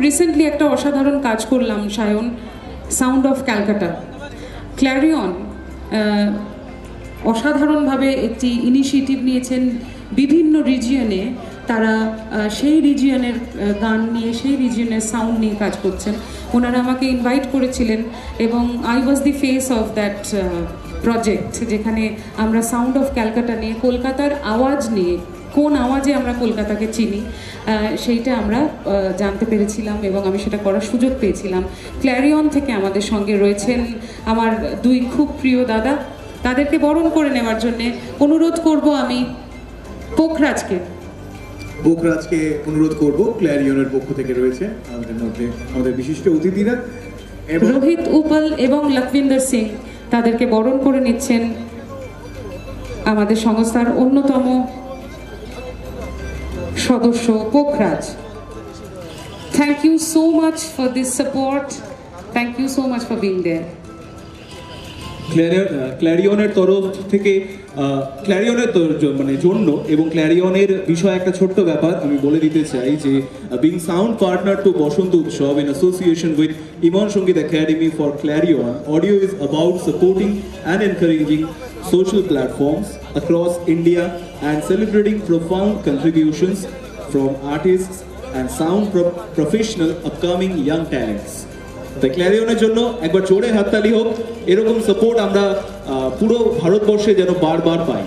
Recently একটা অসাধারণ কাজ করলাম Sayan, sound of Calcutta. Clarion অসাধারণভাবে একটি ইনিশিয়েটিভ নিয়েছেন। বিভিন্ন রিজিয়নে তারা সেই রিজিয়নের গান নিয়ে, সেই রিজিয়নের সাউন্ড নিয়ে কাজ করছেন। ওনারা আমাকে ইনভাইট করেছিলেন এবং I was the face of that project, যেখানে আমরা সাউন্ড অফ ক্যালকাটা নিয়ে, কলকাতার আওয়াজ নিয়ে, কোন আওয়াজে আমরা কলকাতাকে চিনি সেইটা আমরা জানতে পেরেছিলাম এবং আমি সেটা করার সুযোগ পেয়েছিলাম। ক্ল্যারিয়ন থেকে আমাদের সঙ্গে রয়েছেন আমার দুই খুব প্রিয় দাদা। তাদেরকে বরণ করে নেওয়ার জন্যে অনুরোধ করব আমি পোখরাজকে। অনুরোধ করব। ক্ল্যারিয়নের পক্ষ থেকে রয়েছে আমাদের মধ্যে আমাদের বিশিষ্ট অতিথিরা, রোহিত উপাল এবং লখবিন্দর সিং, তাদেরকে বরণ করে নিচ্ছেন আমাদের সংস্থার অন্যতম সদস্য Pokhraj. Thank you so much for this support, thank you so much for being there. ক্ল্যারিয়নের তরফ থেকে ক্ল্যারিয়নের মানে জন্য এবং ক্ল্যারিয়নের বিষয়ে একটা ছোট্ট ব্যাপার আমি বলে দিতে চাই যে being sound partner to Basanta Utsav in association with Imon Sangeet academy for Clarion, audio is about supporting and encouraging social platforms across India and celebrating profound contributions from artists and sound professional upcoming young talents. তাই ক্ল্যারিয়নের জন্য একবার জোরে হাততালি হোক। এরকম support আমরা পুরো ভারতবর্ষে যেন বারবার পাই।